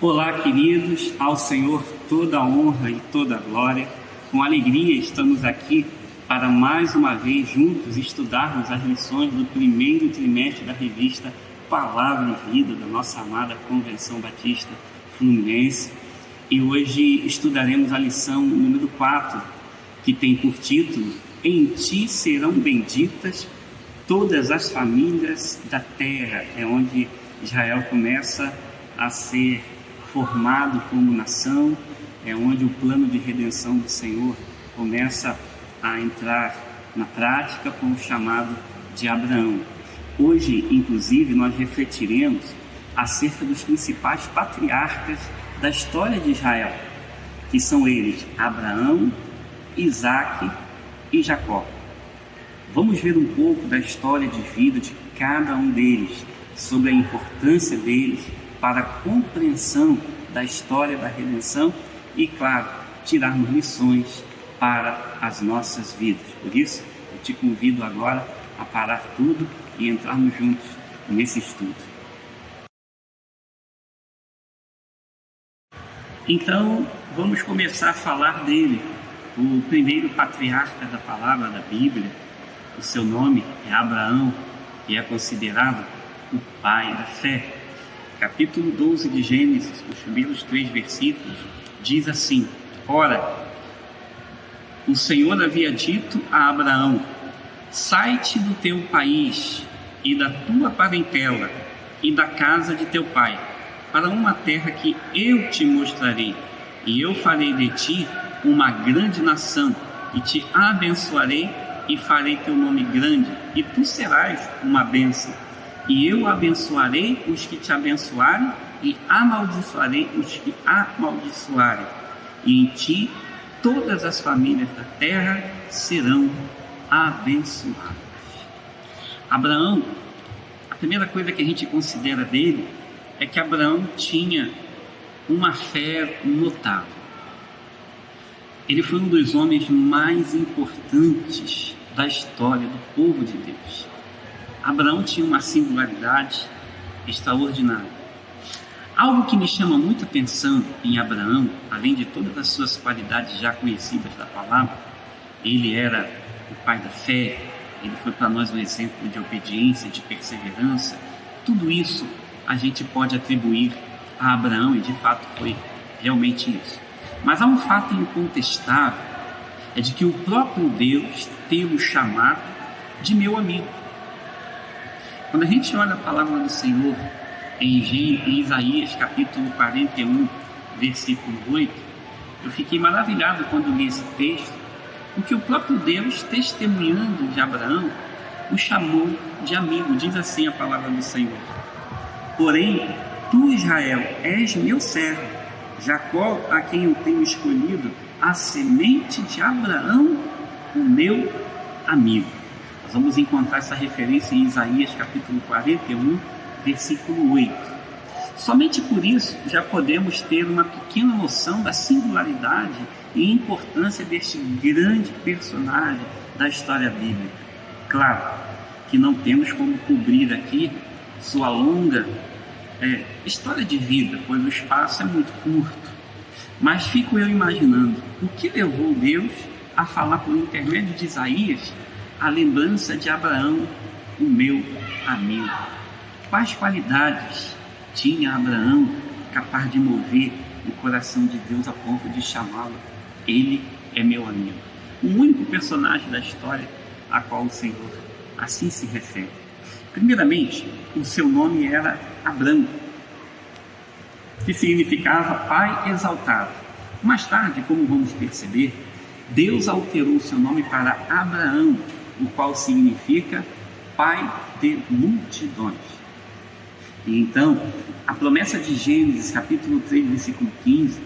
Olá, queridos, ao Senhor toda a honra e toda a glória. Com alegria estamos aqui para mais uma vez juntos estudarmos as lições do primeiro trimestre da revista Palavra e Vida da nossa amada Convenção Batista Fluminense. E hoje estudaremos a lição número 4, que tem por título: Em ti serão benditas todas as famílias da terra. É onde Israel começa a ser formado como nação, é onde o plano de redenção do Senhor começa a entrar na prática com o chamado de Abraão. Hoje, inclusive, nós refletiremos acerca dos principais patriarcas da história de Israel, que são eles Abraão, Isaque e Jacó. Vamos ver um pouco da história de vida de cada um deles, sobre a importância deles para a compreensão da história da redenção e, claro, tirarmos lições para as nossas vidas. Por isso, eu te convido agora a parar tudo e entrarmos juntos nesse estudo. Então, vamos começar a falar dele, o primeiro patriarca da palavra da Bíblia. O seu nome é Abraão, que é considerado o pai da fé. Capítulo 12 de Gênesis, os primeiros 3 versículos, diz assim: Ora, o Senhor havia dito a Abraão: sai-te do teu país e da tua parentela e da casa de teu pai, para uma terra que eu te mostrarei, e eu farei de ti uma grande nação, e te abençoarei e farei teu nome grande, e tu serás uma bênção. E eu abençoarei os que te abençoarem, e amaldiçoarei os que amaldiçoarem. E em ti todas as famílias da terra serão abençoadas. Abraão, a primeira coisa que a gente considera dele é que Abraão tinha uma fé notável. Ele foi um dos homens mais importantes da história do povo de Deus. Abraão tinha uma singularidade extraordinária. Algo que me chama muita atenção em Abraão, além de todas as suas qualidades já conhecidas da palavra, ele era o pai da fé, ele foi para nós um exemplo de obediência, de perseverança. Tudo isso a gente pode atribuir a Abraão, e de fato foi realmente isso. Mas há um fato incontestável, é de que o próprio Deus tem o chamado de meu amigo. Quando a gente olha a palavra do Senhor em Isaías capítulo 41, versículo 8, eu fiquei maravilhado quando li esse texto, porque o próprio Deus, testemunhando de Abraão, o chamou de amigo. Diz assim a palavra do Senhor: Porém, tu, Israel, és meu servo, Jacó, a quem eu tenho escolhido, a semente de Abraão, o meu amigo. Nós vamos encontrar essa referência em Isaías capítulo 41, versículo 8. Somente por isso já podemos ter uma pequena noção da singularidade e importância deste grande personagem da história bíblica. Claro que não temos como cobrir aqui sua longa história de vida, pois o espaço é muito curto. Mas fico eu imaginando o que levou Deus a falar por intermédio de Isaías a lembrança de Abraão, o meu amigo. Quais qualidades tinha Abraão capaz de mover o coração de Deus a ponto de chamá-lo? Ele é meu amigo. O único personagem da história a qual o Senhor assim se refere. Primeiramente, o seu nome era Abrão, que significava pai exaltado. Mais tarde, como vamos perceber, Deus alterou o seu nome para Abraão, o qual significa pai de multidões. E então, a promessa de Gênesis, capítulo 3, versículo 15,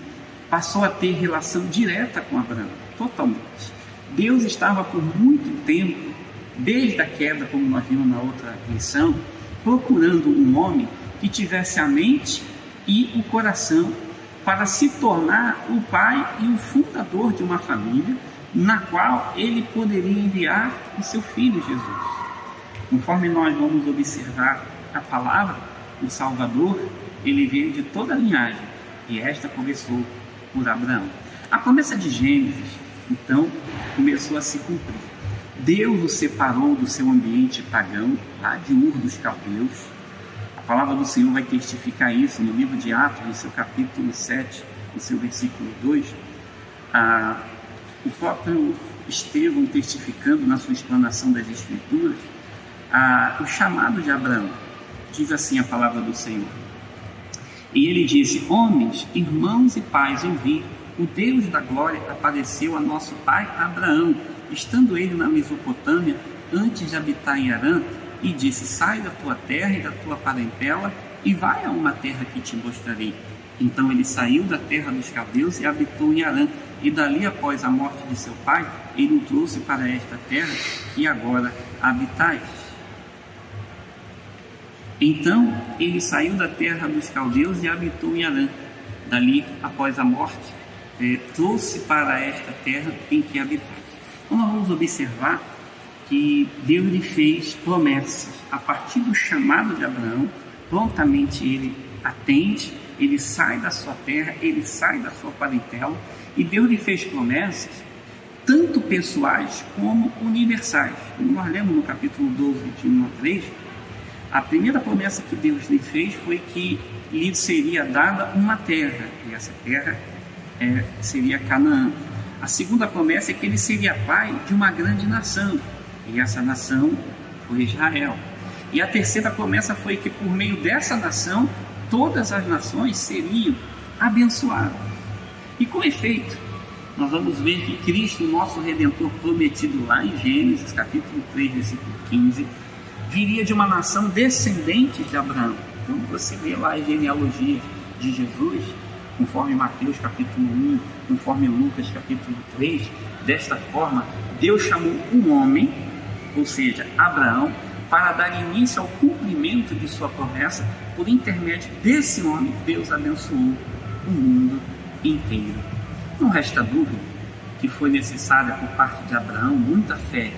passou a ter relação direta com Abraão, totalmente. Deus estava por muito tempo, desde a queda, como nós vimos na outra lição, procurando um homem que tivesse a mente e o coração para se tornar o pai e o fundador de uma família, na qual ele poderia enviar o seu filho Jesus. Conforme nós vamos observar a palavra, o Salvador, ele veio de toda a linhagem, e esta começou por Abraão. A promessa de Gênesis, então, começou a se cumprir. Deus o separou do seu ambiente pagão, lá de Ur dos Caldeus. A palavra do Senhor vai testificar isso no livro de Atos, no seu capítulo 7, no seu versículo 2. O próprio Estevão testificando na sua explanação das Escrituras, o chamado de Abraão. Diz assim a palavra do Senhor: e ele disse: homens, irmãos e pais, ouvi, o Deus da glória apareceu a nosso pai Abraão, estando ele na Mesopotâmia, antes de habitar em Harã, e disse: sai da tua terra e da tua parentela, e vai a uma terra que te mostrarei. Então ele saiu da terra dos caldeus e habitou em Harã, e dali, após a morte de seu pai, ele o trouxe para esta terra que agora habitais. Então ele saiu da terra dos caldeus e habitou em Harã. Dali, após a morte, trouxe para esta terra em que habitais. Então nós vamos observar que Deus lhe fez promessas. A partir do chamado de Abraão, prontamente ele atende, ele sai da sua terra, ele sai da sua parentela, e Deus lhe fez promessas, tanto pessoais como universais. Como nós lemos no capítulo 12, de 1 a 3, a primeira promessa que Deus lhe fez foi que lhe seria dada uma terra, e essa terra seria Canaã. A segunda promessa é que ele seria pai de uma grande nação, e essa nação foi Israel. E a terceira promessa foi que por meio dessa nação, todas as nações seriam abençoadas. E com efeito, nós vamos ver que Cristo, nosso Redentor prometido lá em Gênesis, capítulo 3, versículo 15, viria de uma nação descendente de Abraão. Quando você vê lá a genealogia de Jesus, conforme Mateus capítulo 1, conforme Lucas capítulo 3, desta forma, Deus chamou um homem, ou seja, Abraão, para dar início ao cumprimento de sua promessa. Por intermédio desse homem, Deus abençoou o mundo inteiro. Não resta dúvida que foi necessária por parte de Abraão muita fé,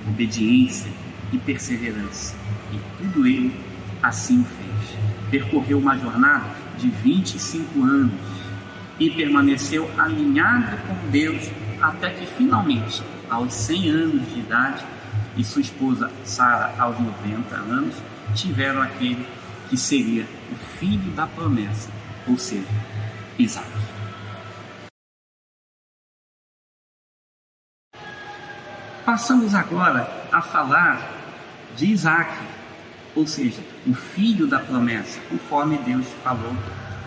obediência e perseverança, e tudo ele assim o fez. Percorreu uma jornada de 25 anos e permaneceu alinhado com Deus até que finalmente, aos 100 anos de idade, e sua esposa Sara aos 90 anos, tiveram aquele que seria o filho da promessa, ou seja, Isaac. Passamos agora a falar de Isaac, ou seja, o filho da promessa, conforme Deus falou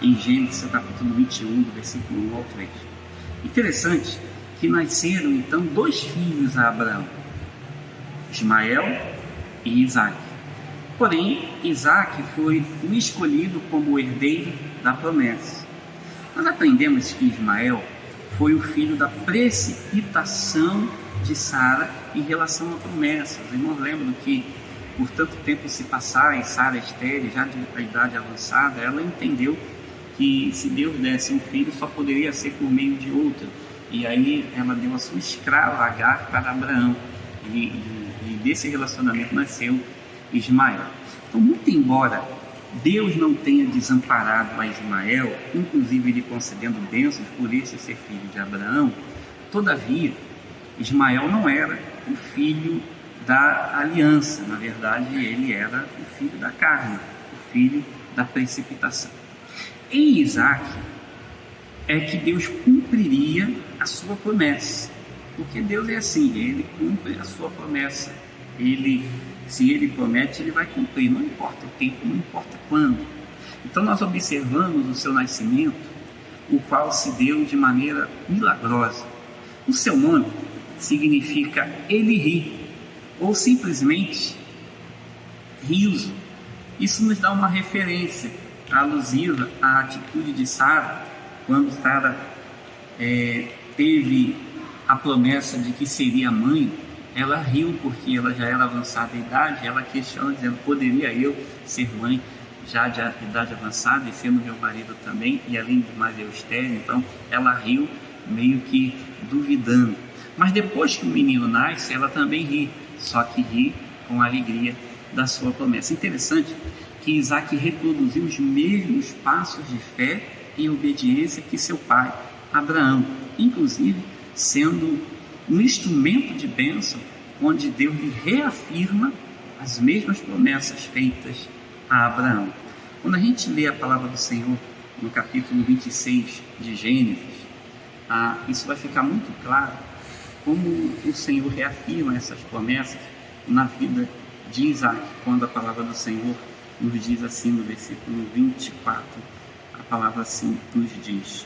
em Gênesis capítulo 21, do versículo 1 ao 3. Interessante que nasceram então dois filhos a Abraão, Ismael e Isaac. Porém, Isaac foi o escolhido como herdeiro da promessa. Nós aprendemos que Ismael foi o filho da precipitação de Sara em relação à promessa. Os irmãos lembram que por tanto tempo se passar e Sara estéril, já de idade avançada, ela entendeu que se Deus desse um filho só poderia ser por meio de outro. E aí ela deu a sua escrava Agar para Abraão. E desse relacionamento nasceu Ismael. Então, muito embora Deus não tenha desamparado a Ismael, inclusive lhe concedendo bênçãos por este ser filho de Abraão, todavia, Ismael não era o filho da aliança. Na verdade, ele era o filho da carne, o filho da precipitação. Em Isaac é que Deus cumpriria a sua promessa, porque Deus é assim, ele cumpre a sua promessa. Se ele promete, ele vai cumprir, não importa o tempo, não importa quando. Então nós observamos o seu nascimento, o qual se deu de maneira milagrosa. O seu nome significa ele ri, ou simplesmente riso. Isso nos dá uma referência alusiva à atitude de Sara, quando Sara teve a promessa de que seria mãe. Ela riu porque ela já era avançada em idade. Ela questionou, dizendo: poderia eu ser mãe já de idade avançada e sendo meu marido também, e além de mais eu estéril? Então ela riu, meio que duvidando. Mas depois que o menino nasce, ela também ri, só que ri com a alegria da sua promessa. Interessante que Isaac reproduziu os mesmos passos de fé e obediência que seu pai, Abraão, inclusive sendo um instrumento de bênção, onde Deus lhe reafirma as mesmas promessas feitas a Abraão. Quando a gente lê a palavra do Senhor no capítulo 26 de Gênesis, isso vai ficar muito claro como o Senhor reafirma essas promessas na vida de Isaac, quando a palavra do Senhor nos diz assim no versículo 24, a palavra assim nos diz: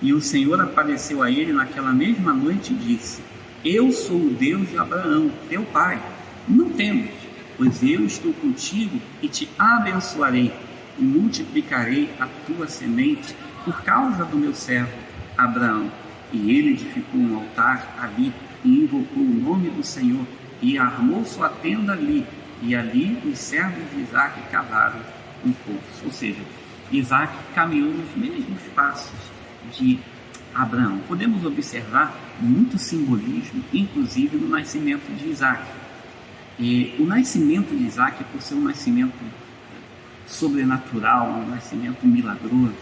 e o Senhor apareceu a ele naquela mesma noite e disse: eu sou o Deus de Abraão, teu pai, não temas, pois eu estou contigo e te abençoarei e multiplicarei a tua semente por causa do meu servo Abraão. E ele edificou um altar ali e invocou o nome do Senhor e armou sua tenda ali, e ali os servos de Isaac cavaram um poço. Ou seja, Isaac caminhou nos mesmos passos de Abraão. Podemos observar muito simbolismo, inclusive no nascimento de Isaac. E o nascimento de Isaac, por ser um nascimento sobrenatural, um nascimento milagroso,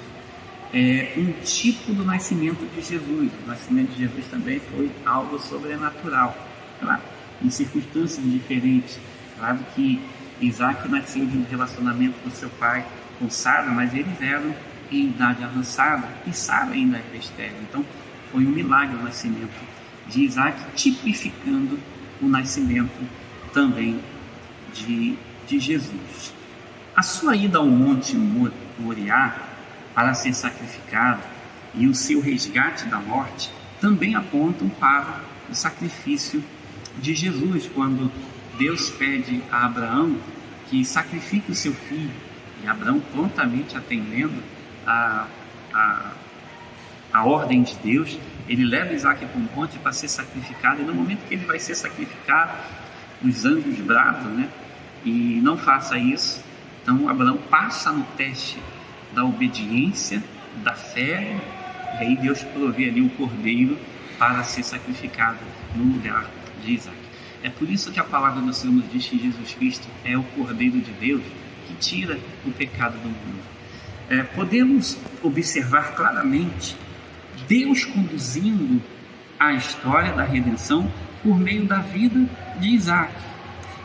é um tipo do nascimento de Jesus. O nascimento de Jesus também foi algo sobrenatural, claro, em circunstâncias diferentes. Claro que Isaac nasceu de um relacionamento do seu pai com Sara, mas eles eram em idade avançada e Sara ainda era estéril. Então foi um milagre o nascimento de Isaac, tipificando o nascimento também de Jesus. A sua ida ao Monte Moriá para ser sacrificado e o seu resgate da morte também apontam para o sacrifício de Jesus, quando Deus pede a Abraão que sacrifique o seu filho, e Abraão, prontamente atendendo a ordem de Deus, ele leva Isaac para um monte para ser sacrificado, e no momento que ele vai ser sacrificado, os anjos bradam, e não faça isso. Então Abraão passa no teste da obediência, da fé, e aí Deus provê ali o cordeiro para ser sacrificado no lugar de Isaac. É por isso que a palavra do Senhor nos diz que Jesus Cristo é o cordeiro de Deus que tira o pecado do mundo. Podemos observar claramente Deus conduzindo a história da redenção por meio da vida de Isaac.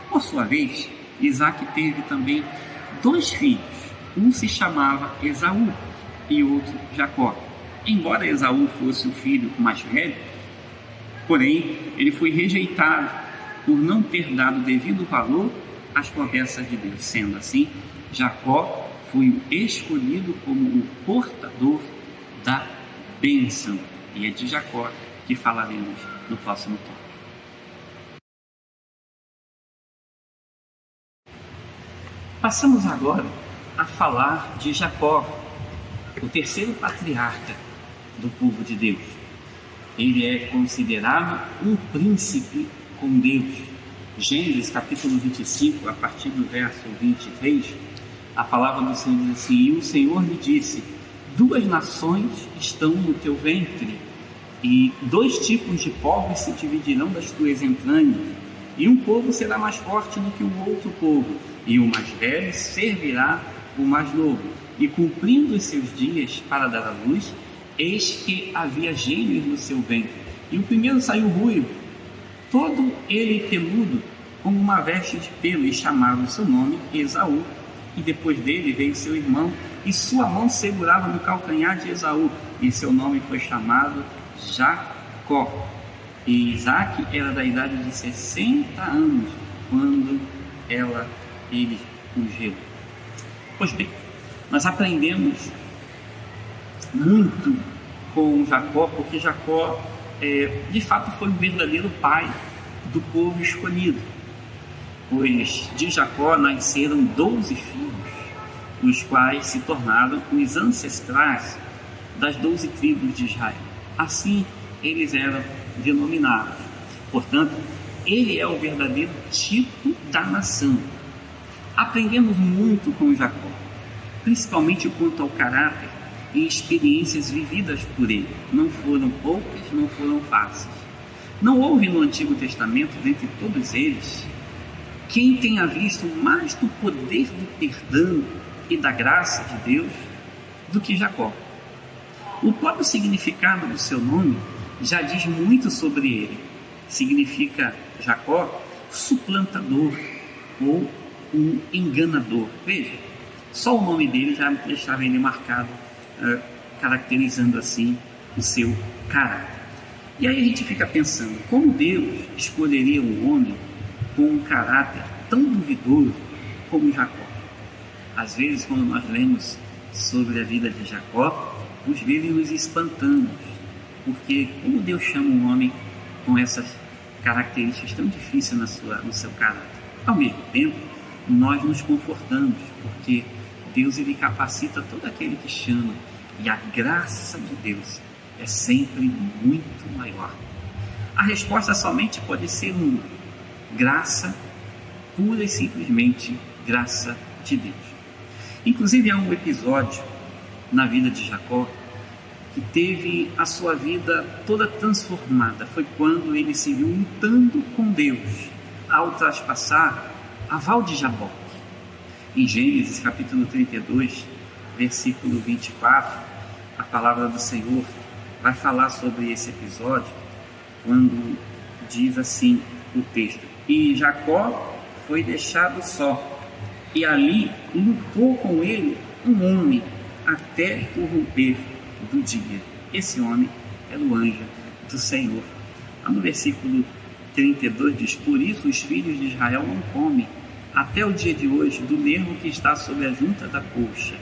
Por sua vez, Isaac teve também 2 filhos. Um se chamava Esaú e outro Jacó. Embora Esaú fosse o filho mais velho, porém ele foi rejeitado por não ter dado devido valor às promessas de Deus. Sendo assim, Jacó foi o escolhido como o portador da bênção. E é de Jacó que falaremos no próximo tópico. Passamos agora a falar de Jacó, o terceiro patriarca do povo de Deus. Ele é considerado um príncipe com Deus. Gênesis capítulo 25, a partir do verso 23, a palavra do Senhor diz assim: e o Senhor lhe disse: 2 nações estão no teu ventre, e 2 tipos de povos se dividirão das tuas entranhas, e um povo será mais forte do que o outro povo, e o mais velho servirá o mais novo. E cumprindo os seus dias para dar à luz, eis que havia gêmeos no seu ventre, e o primeiro saiu ruivo, todo ele peludo, como uma veste de pelo, e chamaram o seu nome Esaú. E depois dele veio seu irmão, e sua mão segurava no calcanhar de Esaú, e seu nome foi chamado Jacó. E Isaac era da idade de 60 anos, quando ele o gerou. Pois bem, nós aprendemos muito com Jacó, porque Jacó de fato foi o verdadeiro pai do povo escolhido, pois de Jacó nasceram 12 filhos, os quais se tornaram os ancestrais das 12 tribos de Israel. Assim eles eram denominados. Portanto, ele é o verdadeiro tipo da nação. Aprendemos muito com Jacó, principalmente quanto ao caráter e experiências vividas por ele. Não foram poucas, não foram fáceis. Não houve no Antigo Testamento, dentre todos eles, quem tenha visto mais do poder do perdão e da graça de Deus do que Jacó. O próprio significado do seu nome já diz muito sobre ele. Significa Jacó, suplantador ou um enganador. Veja, só o nome dele já deixava ele marcado, caracterizando assim o seu caráter. E aí a gente fica pensando, como Deus escolheria um homem com um caráter tão duvidoso como Jacó? Às vezes, quando nós lemos sobre a vida de Jacó, às vezes nos espantamos, porque como Deus chama um homem com essas características tão difíceis no seu caráter? Ao mesmo tempo, nós nos confortamos, porque Deus ele capacita todo aquele que chama, e a graça de Deus é sempre muito maior. A resposta somente pode ser uma: graça, pura e simplesmente graça de Deus. Inclusive há um episódio na vida de Jacó que teve a sua vida toda transformada. Foi quando ele se viu lutando com Deus ao traspassar a val de Jaboque. Em Gênesis capítulo 32, versículo 24, a palavra do Senhor vai falar sobre esse episódio, quando diz assim o texto: e Jacó foi deixado só, e ali lutou com ele um homem até o romper do dia. Esse homem era o anjo do Senhor. No versículo 32 diz: por isso os filhos de Israel não comem até o dia de hoje do nervo que está sobre a junta da coxa,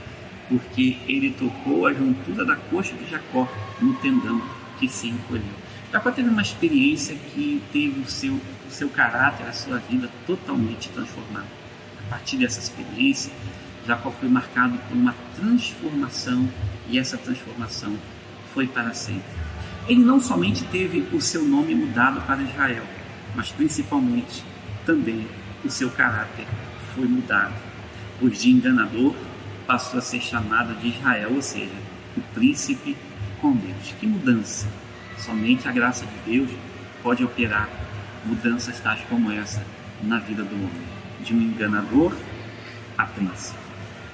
porque ele tocou a juntura da coxa de Jacó no tendão que se encolheu. Jacó teve uma experiência que teve o seu caráter, a sua vida totalmente transformada. A partir dessa experiência, Jacó foi marcado por uma transformação, e essa transformação foi para sempre. Ele não somente teve o seu nome mudado para Israel, mas principalmente também o seu caráter foi mudado, pois de enganador passou a ser chamado de Israel, ou seja, o príncipe com Deus. Que mudança! Somente a graça de Deus pode operar mudanças tais como essa na vida do homem, de um enganador a príncipe.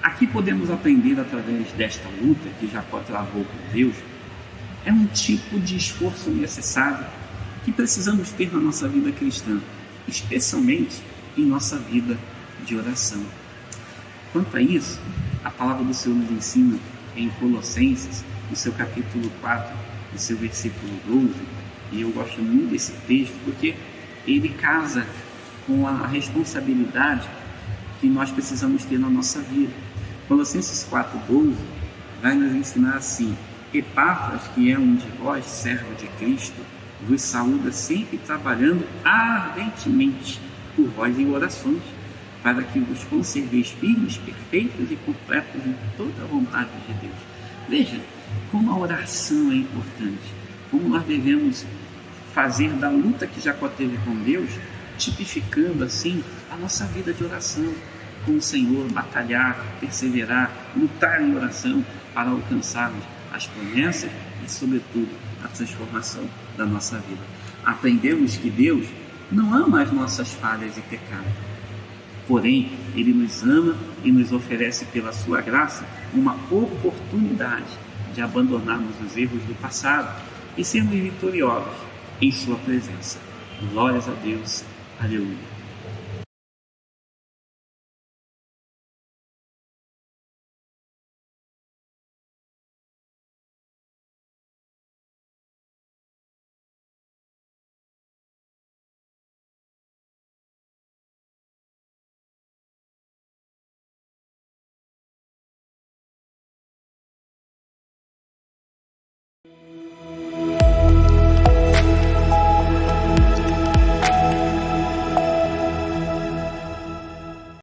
Aqui podemos aprender, através desta luta que Jacó travou com Deus, é um tipo de esforço necessário que precisamos ter na nossa vida cristã, especialmente em nossa vida de oração. Quanto a isso, a palavra do Senhor nos ensina em Colossenses, no seu capítulo 4, no seu versículo 12, e eu gosto muito desse texto porque ele casa com a responsabilidade que nós precisamos ter na nossa vida. Colossenses 4,12 vai nos ensinar assim: Epáfras, que é um de vós, servo de Cristo, vos saúda sempre trabalhando ardentemente por vós em orações, para que vos conserveis firmes, perfeitos e completos em toda a vontade de Deus. Veja como a oração é importante, como nós devemos fazer da luta que Jacó teve com Deus, tipificando assim a nossa vida de oração com o Senhor, batalhar, perseverar, lutar em oração para alcançarmos as promessas e, sobretudo, a transformação da nossa vida. Aprendemos que Deus não ama as nossas falhas e pecados, porém, Ele nos ama e nos oferece pela sua graça uma oportunidade de abandonarmos os erros do passado e sermos vitoriosos em sua presença. Glórias a Deus. Aleluia.